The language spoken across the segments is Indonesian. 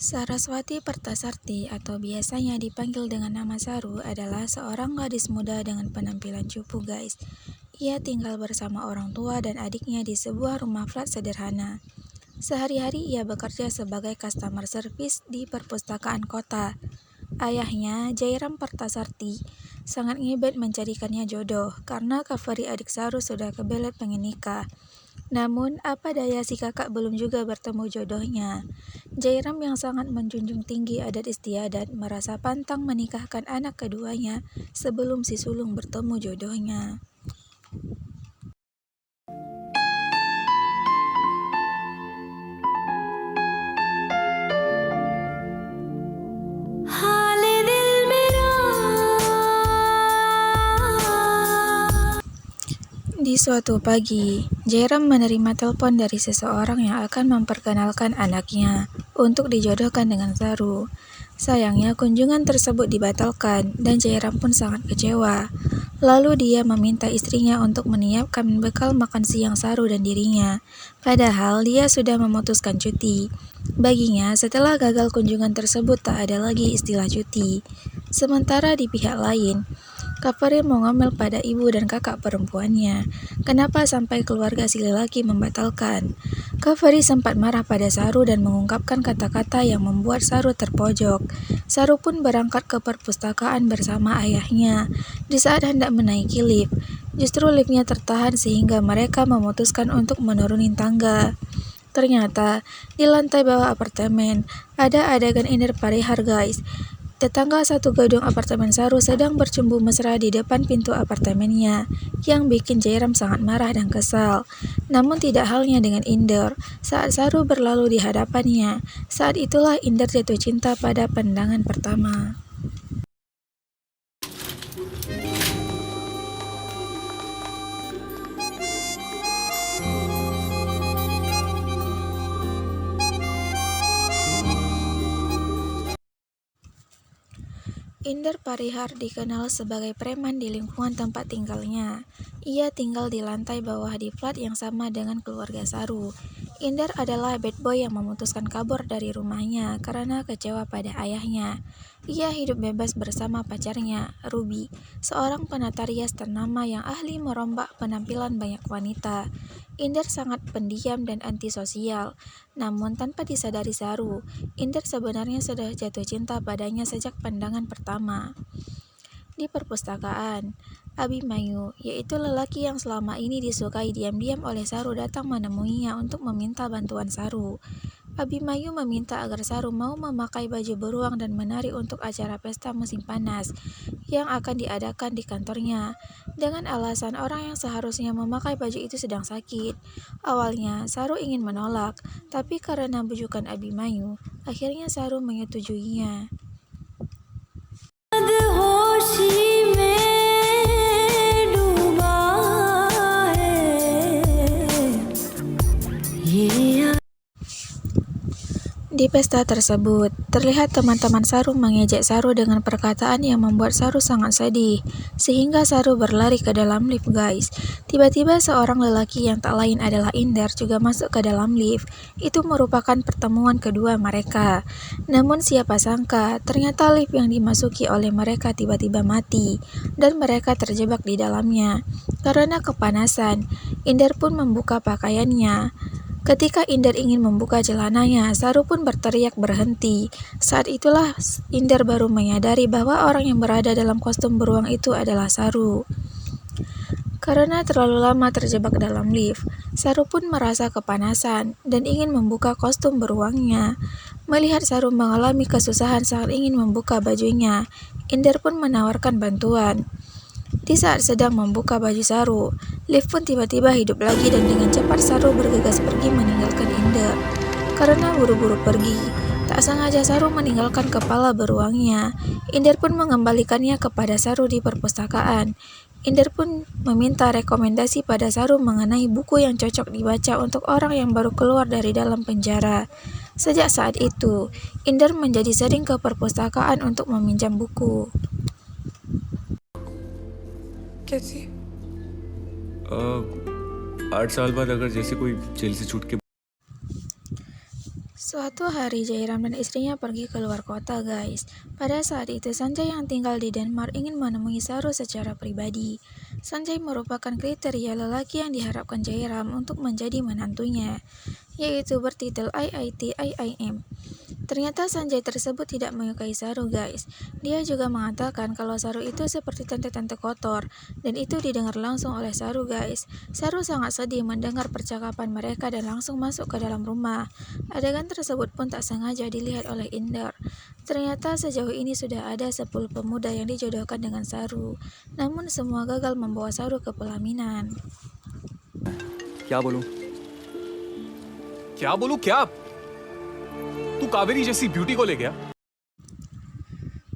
Saraswati Pertasarti atau biasanya dipanggil dengan nama Saru adalah seorang gadis muda dengan penampilan cupu guys. Ia tinggal bersama orang tua dan adiknya di sebuah rumah flat sederhana. Sehari-hari ia bekerja sebagai customer service di perpustakaan kota. Ayahnya, Jairam Pertasarti, sangat ngebet mencarikannya jodoh karena Kaveri adik Saru sudah kebelet pengen nikah. Namun, apa daya si kakak belum juga bertemu jodohnya. Jairam yang sangat menjunjung tinggi adat istiadat merasa pantang menikahkan anak keduanya sebelum si sulung bertemu jodohnya. Di suatu pagi, Jairam menerima telepon dari seseorang yang akan memperkenalkan anaknya untuk dijodohkan dengan Saru. Sayangnya kunjungan tersebut dibatalkan dan Jairam pun sangat kecewa. Lalu dia meminta istrinya untuk menyiapkan bekal makan siang Saru dan dirinya. Padahal dia sudah memutuskan cuti. Baginya, setelah gagal kunjungan tersebut tak ada lagi istilah cuti. Sementara di pihak lain, Kaveri mengomel pada ibu dan kakak perempuannya. Kenapa sampai keluarga si lelaki membatalkan? Kaveri sempat marah pada Saru dan mengungkapkan kata-kata yang membuat Saru terpojok. Saru pun berangkat ke perpustakaan bersama ayahnya. Di saat hendak menaiki lift, justru liftnya tertahan sehingga mereka memutuskan untuk menurunin tangga. Ternyata, di lantai bawah apartemen, ada adegan Inder Parihar guys. Tetangga satu gedung apartemen Saru sedang bercumbu mesra di depan pintu apartemennya, yang bikin Jairam sangat marah dan kesal. Namun tidak halnya dengan Inder, saat Saru berlalu di hadapannya, saat itulah Inder jatuh cinta pada pandangan pertama. Inder Parihar dikenal sebagai preman di lingkungan tempat tinggalnya. Ia tinggal di lantai bawah di flat yang sama dengan keluarga Saru. Inder adalah bad boy yang memutuskan kabur dari rumahnya karena kecewa pada ayahnya. Ia hidup bebas bersama pacarnya, Ruby, seorang penata rias ternama yang ahli merombak penampilan banyak wanita. Inder sangat pendiam dan antisosial, namun tanpa disadari Saru, Inder sebenarnya sudah jatuh cinta padanya sejak pandangan pertama. Di perpustakaan, Abimanyu, yaitu lelaki yang selama ini disukai diam-diam oleh Saru, datang menemuinya untuk meminta bantuan Saru. Abimanyu meminta agar Saru mau memakai baju beruang dan menari untuk acara pesta musim panas yang akan diadakan di kantornya, dengan alasan orang yang seharusnya memakai baju itu sedang sakit. Awalnya, Saru ingin menolak, tapi karena bujukan Abimanyu, akhirnya Saru menyetujuinya. Di pesta tersebut, terlihat teman-teman Saru mengejek Saru dengan perkataan yang membuat Saru sangat sedih, sehingga Saru berlari ke dalam lift guys. Tiba-tiba seorang lelaki yang tak lain adalah Inder juga masuk ke dalam lift. Itu merupakan pertemuan kedua mereka. Namun siapa sangka, ternyata lift yang dimasuki oleh mereka tiba-tiba mati, dan mereka terjebak di dalamnya. Karena kepanasan, Inder pun membuka pakaiannya. Ketika Inder ingin membuka celananya, Saru pun berteriak berhenti. Saat itulah Inder baru menyadari bahwa orang yang berada dalam kostum beruang itu adalah Saru. Karena terlalu lama terjebak dalam lift, Saru pun merasa kepanasan dan ingin membuka kostum beruangnya. Melihat Saru mengalami kesusahan saat ingin membuka bajunya, Inder pun menawarkan bantuan. Di saat sedang membuka baju Saru, lift pun tiba-tiba hidup lagi dan dengan cepat Saru bergegas pergi meninggalkan Inder. Karena buru-buru pergi, tak sengaja Saru meninggalkan kepala beruangnya. Inder pun mengembalikannya kepada Saru di perpustakaan. Inder pun meminta rekomendasi pada Saru mengenai buku yang cocok dibaca untuk orang yang baru keluar dari dalam penjara. Sejak saat itu, Inder menjadi sering ke perpustakaan untuk meminjam buku. कैसे 8 साल बाद अगर जैसे कोई जेल से छूट के Suatu hari Jairam dan istrinya pergi ke luar kota, guys. Pada saat itu Sanjay yang tinggal di Denmark ingin menemui Saru secara pribadi. Sanjay merupakan kriteria lelaki yang diharapkan Jairam untuk menjadi menantunya, yaitu bertitel IIT IIM. Ternyata Sanjay tersebut tidak menyukai Saru, guys. Dia juga mengatakan kalau Saru itu seperti tante-tante kotor, dan itu didengar langsung oleh Saru, guys. Saru sangat sedih mendengar percakapan mereka dan langsung masuk ke dalam rumah. Adegan tersebut pun tak sengaja dilihat oleh Inder. Ternyata sejauh ini sudah ada 10 pemuda yang dijodohkan dengan Saru. Namun semua gagal membawa Saru ke pelaminan. क्या बोलूं? क्या बोलूं क्या? तू कावेरी जैसी ब्यूटी को ले गया?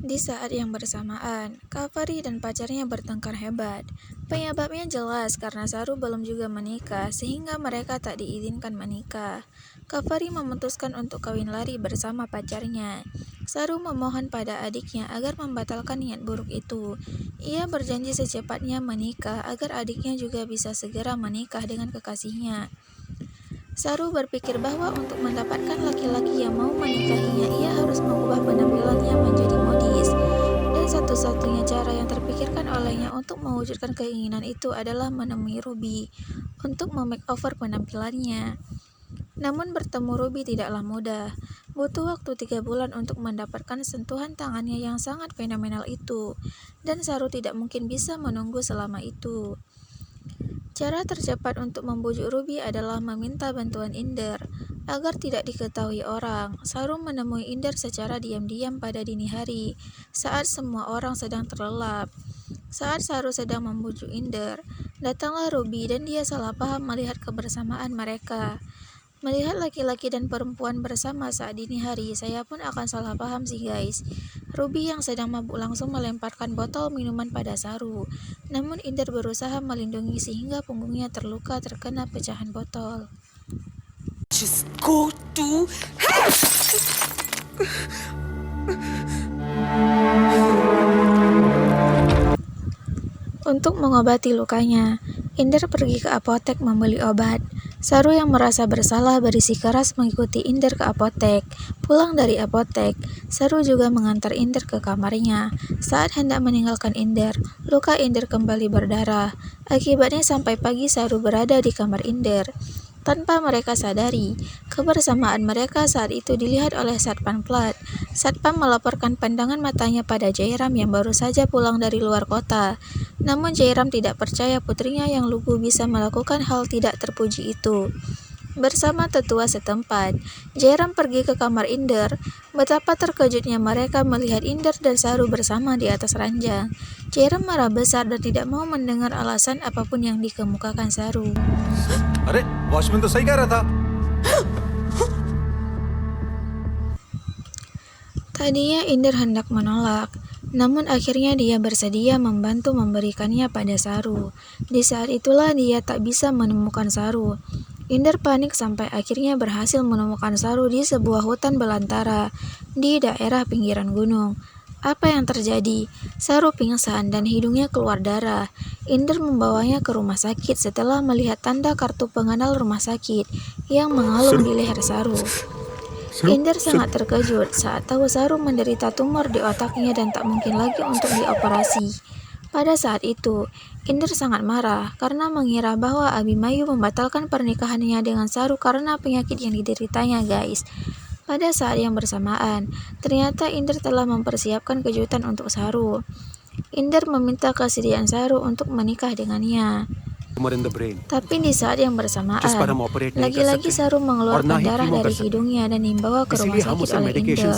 Di saat yang bersamaan, Kavari dan pacarnya bertengkar hebat. Penyebabnya jelas karena Saru belum juga menikah sehingga mereka tak diizinkan menikah. Kavari memutuskan untuk kawin lari bersama pacarnya. Saru memohon pada adiknya agar membatalkan niat buruk itu. Ia berjanji secepatnya menikah agar adiknya juga bisa segera menikah dengan kekasihnya. Saru berpikir bahwa untuk mendapatkan laki-laki yang mau menikahinya, ia harus mengubah penampilannya menjadi modis. Dan satu-satunya cara yang terpikirkan olehnya untuk mewujudkan keinginan itu adalah menemui Ruby untuk memakeover penampilannya. Namun bertemu Ruby tidaklah mudah. Butuh waktu 3 bulan untuk mendapatkan sentuhan tangannya yang sangat fenomenal itu. Dan Saru tidak mungkin bisa menunggu selama itu. Cara tercepat untuk membujuk Ruby adalah meminta bantuan Inder. Agar tidak diketahui orang, Saru menemui Inder secara diam-diam pada dini hari, saat semua orang sedang terlelap. Saat Saru sedang membujuk Inder, datanglah Ruby dan dia salah paham melihat kebersamaan mereka. Melihat laki-laki dan perempuan bersama saat dini hari, saya pun akan salah paham sih, guys. Ruby yang sedang mabuk langsung melemparkan botol minuman pada Saru. Namun Inder berusaha melindungi sehingga punggungnya terluka terkena pecahan botol. Just go to hell! Untuk mengobati lukanya, Inder pergi ke apotek membeli obat. Saru yang merasa bersalah bersikeras mengikuti Inder ke apotek. Pulang dari apotek, Saru juga mengantar Inder ke kamarnya. Saat hendak meninggalkan Inder, luka Inder kembali berdarah. Akibatnya sampai pagi Saru berada di kamar Inder. Tanpa mereka sadari, kebersamaan mereka saat itu dilihat oleh Satpam Plat. Satpam melaporkan pandangan matanya pada Jairam yang baru saja pulang dari luar kota. Namun Jairam tidak percaya putrinya yang lugu bisa melakukan hal tidak terpuji itu. Bersama tetua setempat, Jairam pergi ke kamar Inder. Betapa terkejutnya mereka melihat Inder dan Saru bersama di atas ranjang. Jairam marah besar dan tidak mau mendengar alasan apapun yang dikemukakan Saru. अरे वॉचमैन तो सही कह रहा था. Tadinya Inder hendak menolak, namun akhirnya dia bersedia membantu memberikannya pada Saru. Di saat itulah dia tak bisa menemukan Saru. Inder panik sampai akhirnya berhasil menemukan Saru di sebuah hutan belantara di daerah pinggiran gunung. Apa yang terjadi? Saru pingsan dan hidungnya keluar darah. Inder membawanya ke rumah sakit setelah melihat tanda kartu pengenal rumah sakit yang mengalung di leher Saru. Inder sangat terkejut saat tahu Saru menderita tumor di otaknya dan tak mungkin lagi untuk dioperasi. Pada saat itu, Inder sangat marah karena mengira bahwa Abimanyu membatalkan pernikahannya dengan Saru karena penyakit yang dideritanya, guys. Pada saat yang bersamaan, ternyata Inder telah mempersiapkan kejutan untuk Saru. Inder meminta kesediaan Saru untuk menikah dengannya. Tapi di saat yang bersamaan, lagi-lagi Saru mengeluarkan darah dari hidungnya dan dibawa ke rumah sakit oleh Inder.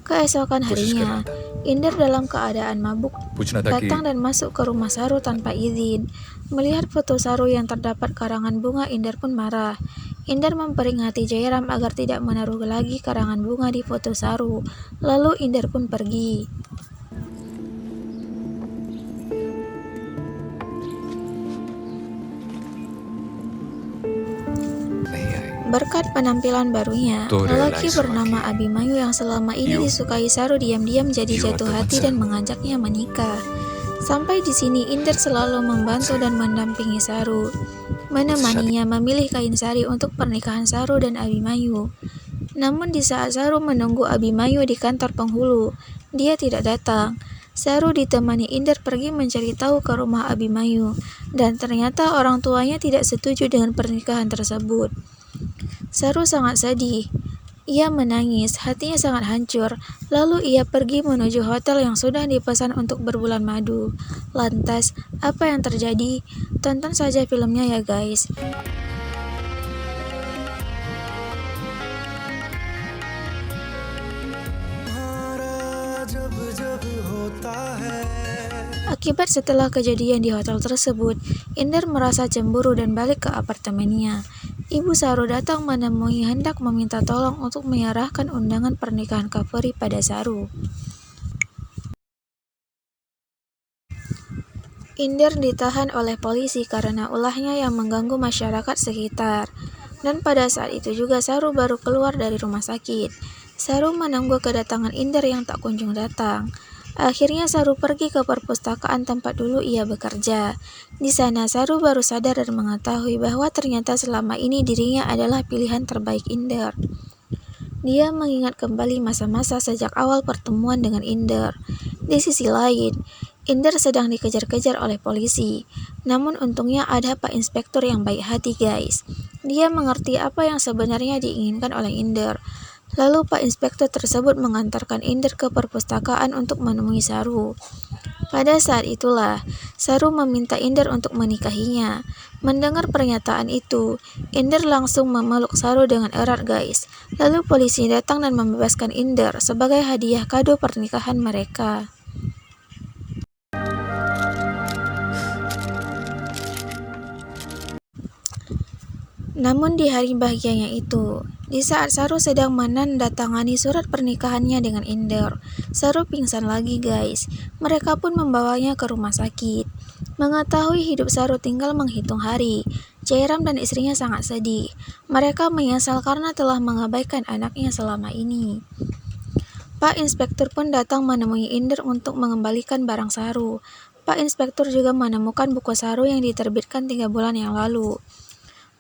Keesokan harinya, Inder dalam keadaan mabuk datang dan masuk ke rumah Saru tanpa izin. Melihat foto Saru yang terdapat karangan bunga, Inder pun marah. Inder memperingati Jairam agar tidak menaruh lagi karangan bunga di foto Saru. Lalu Inder pun pergi. Berkat penampilan barunya, lelaki bernama Abimanyu yang selama ini disukai Saru diam-diam jadi jatuh hati dan mengajaknya menikah. Sampai di sini Inder selalu membantu dan mendampingi Saru, menemaninya memilih kain sari untuk pernikahan Saru dan Abimanyu. Namun di saat Saru menunggu Abimanyu di kantor penghulu, dia tidak datang. Saru ditemani Inder pergi mencari tahu ke rumah Abimanyu, dan ternyata orang tuanya tidak setuju dengan pernikahan tersebut. Saru sangat sedih. Ia menangis, hatinya sangat hancur. Lalu ia pergi menuju hotel yang sudah dipesan untuk berbulan madu. Lantas, apa yang terjadi? Tonton saja filmnya ya guys. Akibat setelah kejadian di hotel tersebut, Inder merasa cemburu dan balik ke apartemennya. Ibu Saru datang menemui hendak meminta tolong untuk menyerahkan undangan pernikahan Kaveri pada Saru. Inder ditahan oleh polisi karena ulahnya yang mengganggu masyarakat sekitar. Dan pada saat itu juga Saru baru keluar dari rumah sakit. Saru menunggu kedatangan Inder yang tak kunjung datang. Akhirnya Saru pergi ke perpustakaan tempat dulu ia bekerja. Di sana Saru baru sadar dan mengetahui bahwa ternyata selama ini dirinya adalah pilihan terbaik Inder. Dia mengingat kembali masa-masa sejak awal pertemuan dengan Inder. Di sisi lain, Inder sedang dikejar-kejar oleh polisi. Namun untungnya ada Pak Inspektur yang baik hati guys. Dia mengerti apa yang sebenarnya diinginkan oleh Inder. Lalu Pak Inspektur tersebut mengantarkan Inder ke perpustakaan untuk menemui Saru. Pada saat itulah, Saru meminta Inder untuk menikahinya. Mendengar pernyataan itu, Inder langsung memeluk Saru dengan erat guys. Lalu polisi datang dan membebaskan Inder sebagai hadiah kado pernikahan mereka. Namun di hari bahagianya itu, di saat Saru sedang menandatangani surat pernikahannya dengan Inder, Saru pingsan lagi guys. Mereka pun membawanya ke rumah sakit. Mengetahui hidup Saru tinggal menghitung hari, Jairam dan istrinya sangat sedih. Mereka menyesal karena telah mengabaikan anaknya selama ini. Pak Inspektur pun datang menemui Inder untuk mengembalikan barang Saru. Pak Inspektur juga menemukan buku Saru yang diterbitkan 3 bulan yang lalu.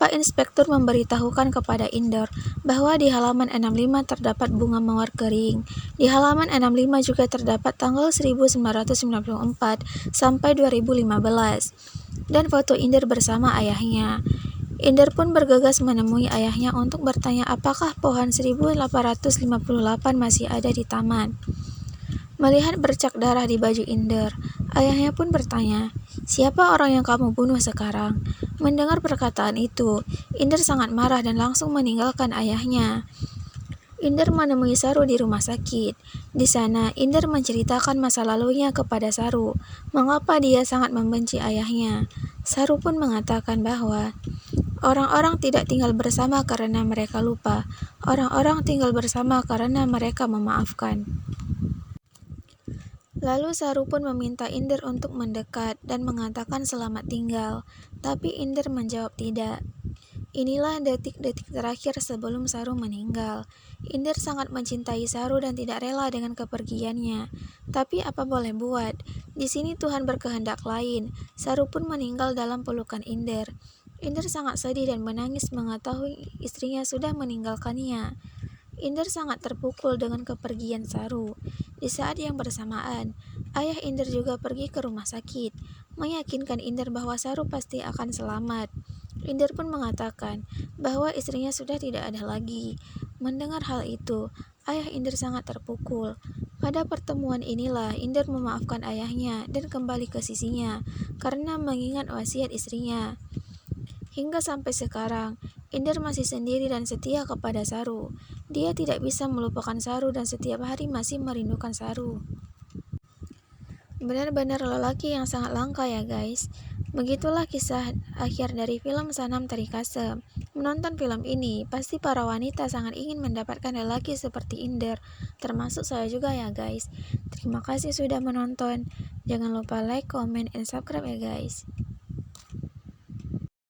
Pak Inspektur memberitahukan kepada Inder bahwa di halaman 65 terdapat bunga mawar kering. Di halaman 65 juga terdapat tanggal 1994 sampai 2015 dan foto Inder bersama ayahnya. Inder pun bergegas menemui ayahnya untuk bertanya apakah pohon 1858 masih ada di taman. Melihat bercak darah di baju Inder, ayahnya pun bertanya, "Siapa orang yang kamu bunuh sekarang?" Mendengar perkataan itu, Inder sangat marah dan langsung meninggalkan ayahnya. Inder menemui Saru di rumah sakit. Di sana, Inder menceritakan masa lalunya kepada Saru, mengapa dia sangat membenci ayahnya. Saru pun mengatakan bahwa orang-orang tidak tinggal bersama karena mereka lupa. Orang-orang tinggal bersama karena mereka memaafkan. Lalu Saru pun meminta Inder untuk mendekat dan mengatakan selamat tinggal, tapi Inder menjawab tidak. Inilah detik-detik terakhir sebelum Saru meninggal. Inder sangat mencintai Saru dan tidak rela dengan kepergiannya. Tapi apa boleh buat, di sini Tuhan berkehendak lain. Saru pun meninggal dalam pelukan Inder. Inder sangat sedih dan menangis mengetahui istrinya sudah meninggalkannya. Inder sangat terpukul dengan kepergian Saru. Di saat yang bersamaan, ayah Inder juga pergi ke rumah sakit, meyakinkan Inder bahwa Saru pasti akan selamat. Inder pun mengatakan bahwa istrinya sudah tidak ada lagi. Mendengar hal itu, ayah Inder sangat terpukul. Pada pertemuan inilah Inder memaafkan ayahnya dan kembali ke sisinya karena mengingat wasiat istrinya. Hingga sampai sekarang, Inder masih sendiri dan setia kepada Saru. Dia tidak bisa melupakan Saru dan setiap hari masih merindukan Saru. Benar-benar lelaki yang sangat langka ya guys. Begitulah kisah akhir dari film Sanam Terikase. Menonton film ini, pasti para wanita sangat ingin mendapatkan lelaki seperti Inder, termasuk saya juga ya guys. Terima kasih sudah menonton. Jangan lupa like, comment, and subscribe ya guys.